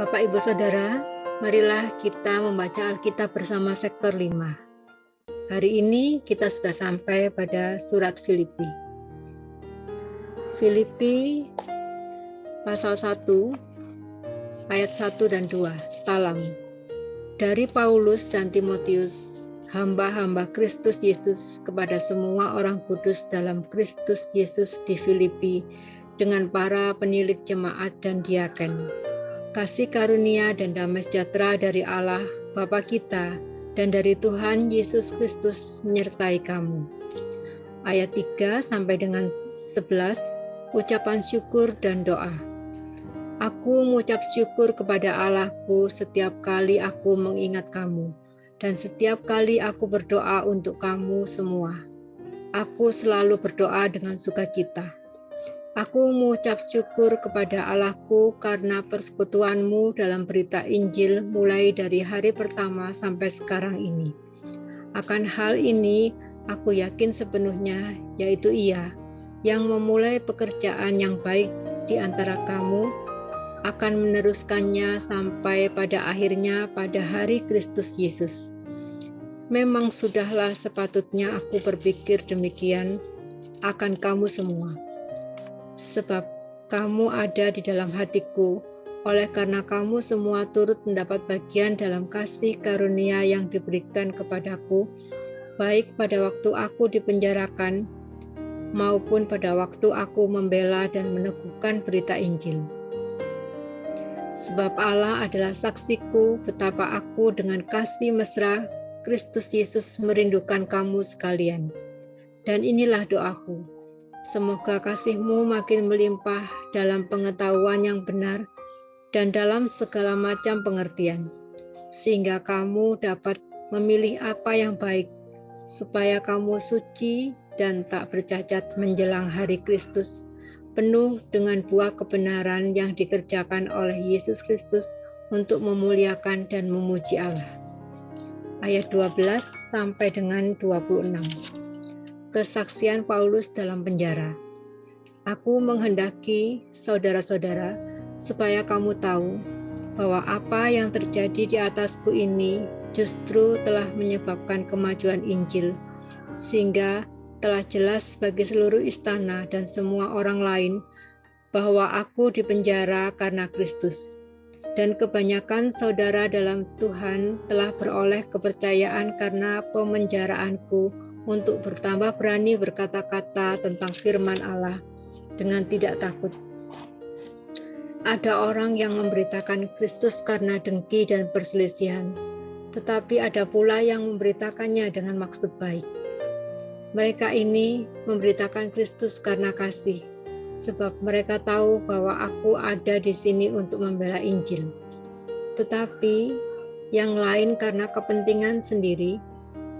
Bapak, Ibu, Saudara, marilah kita membaca Alkitab bersama sektor 5. Hari ini kita sudah sampai pada surat Filipi. Filipi pasal 1, ayat 1 dan 2. Salam. Dari Paulus dan Timotius, hamba-hamba Kristus Yesus kepada semua orang kudus dalam Kristus Yesus di Filipi, dengan para penilik jemaat dan diaken. Kasih karunia dan damai sejahtera dari Allah Bapa kita dan dari Tuhan Yesus Kristus menyertai kamu. Ayat 3 sampai dengan 11, ucapan syukur dan doa. Aku mengucap syukur kepada Allahku setiap kali aku mengingat kamu, dan setiap kali aku berdoa untuk kamu semua. Aku selalu berdoa dengan sukacita. Aku mengucap syukur kepada Allahku karena persekutuanmu dalam berita Injil mulai dari hari pertama sampai sekarang ini. Akan hal ini aku yakin sepenuhnya, yaitu Ia yang memulai pekerjaan yang baik di antara kamu akan meneruskannya sampai pada akhirnya pada hari Kristus Yesus. Memang sudahlah sepatutnya aku berpikir demikian akan kamu semua. Sebab kamu ada di dalam hatiku, oleh karena kamu semua turut mendapat bagian dalam kasih karunia yang diberikan kepadaku, baik pada waktu aku dipenjarakan, maupun pada waktu aku membela dan meneguhkan berita Injil. Sebab Allah adalah saksiku betapa aku dengan kasih mesra Kristus Yesus merindukan kamu sekalian. Dan inilah doaku. Semoga kasih-Mu makin melimpah dalam pengetahuan yang benar dan dalam segala macam pengertian, sehingga kamu dapat memilih apa yang baik, supaya kamu suci dan tak bercacat menjelang hari Kristus, penuh dengan buah kebenaran yang dikerjakan oleh Yesus Kristus untuk memuliakan dan memuji Allah. Ayat 12 sampai dengan 26. Kesaksian Paulus dalam penjara. Aku menghendaki saudara-saudara supaya kamu tahu bahwa apa yang terjadi di atasku ini justru telah menyebabkan kemajuan Injil, sehingga telah jelas bagi seluruh istana dan semua orang lain bahwa aku dipenjara karena Kristus. Dan kebanyakan saudara dalam Tuhan telah beroleh kepercayaan karena pemenjaraanku untuk bertambah berani berkata-kata tentang firman Allah dengan tidak takut. Ada orang yang memberitakan Kristus karena dengki dan perselisihan, tetapi ada pula yang memberitakannya dengan maksud baik. Mereka ini memberitakan Kristus karena kasih, sebab mereka tahu bahwa aku ada di sini untuk membela Injil. Tetapi yang lain karena kepentingan sendiri,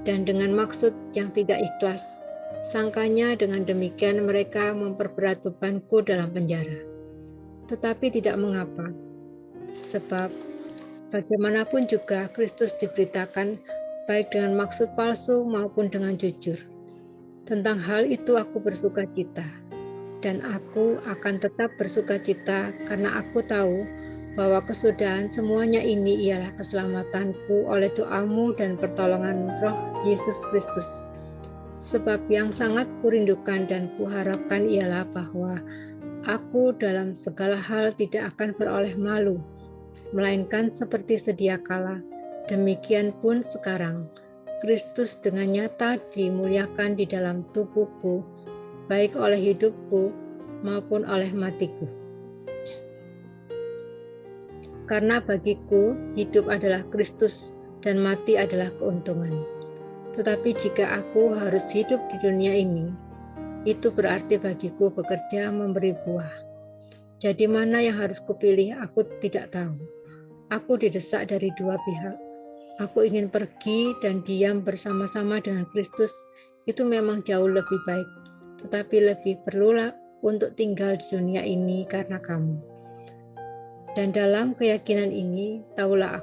dan dengan maksud yang tidak ikhlas. Sangkanya dengan demikian mereka memperberat bebanku dalam penjara. Tetapi tidak mengapa, sebab bagaimanapun juga Kristus diberitakan baik dengan maksud palsu maupun dengan jujur. Tentang hal itu aku bersukacita, dan aku akan tetap bersukacita karena aku tahu bahwa kesudahan semuanya ini ialah keselamatanku oleh doamu dan pertolongan Roh Yesus Kristus. Sebab yang sangat kurindukan dan kuharapkan ialah bahwa aku dalam segala hal tidak akan beroleh malu, melainkan seperti sedia kala, demikian pun sekarang, Kristus dengan nyata dimuliakan di dalam tubuhku, baik oleh hidupku maupun oleh matiku. Karena bagiku hidup adalah Kristus dan mati adalah keuntungan. Tetapi jika aku harus hidup di dunia ini, itu berarti bagiku bekerja memberi buah. Jadi mana yang harus kupilih aku tidak tahu. Aku didesak dari dua pihak. Aku ingin pergi dan diam bersama-sama dengan Kristus, itu memang jauh lebih baik. Tetapi lebih perlulah untuk tinggal di dunia ini karena kamu. Dan dalam keyakinan ini, tahulah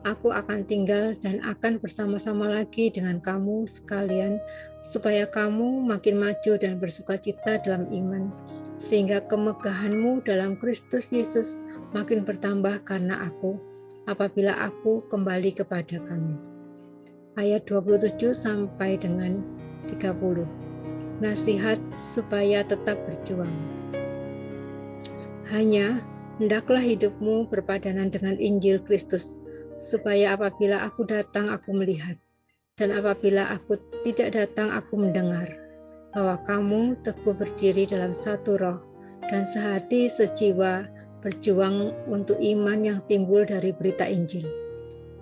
aku akan tinggal dan akan bersama-sama lagi dengan kamu sekalian, supaya kamu makin maju dan bersukacita dalam iman, sehingga kemegahanmu dalam Kristus Yesus makin bertambah karena aku, apabila aku kembali kepada kamu. Ayat 27 sampai dengan 30. Nasihat supaya tetap berjuang. Hanya hendaklah hidupmu berpadanan dengan Injil Kristus, supaya apabila aku datang aku melihat, dan apabila aku tidak datang aku mendengar, bahwa kamu teguh berdiri dalam satu roh, dan sehati sejiwa berjuang untuk iman yang timbul dari berita Injil,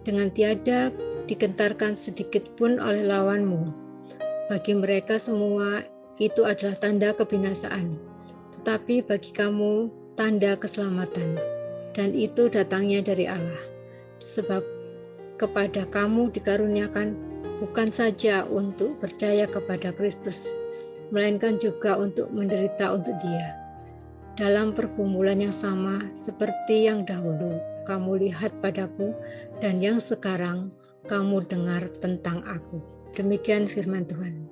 dengan tiada digentarkan sedikit pun oleh lawanmu. Bagi mereka semua itu adalah tanda kebinasaan, tetapi bagi kamu tanda keselamatan, dan itu datangnya dari Allah. Sebab kepada kamu dikaruniakan bukan saja untuk percaya kepada Kristus, melainkan juga untuk menderita untuk Dia, dalam pergumulan yang sama seperti yang dahulu kamu lihat padaku dan yang sekarang kamu dengar tentang aku. Demikian firman Tuhan.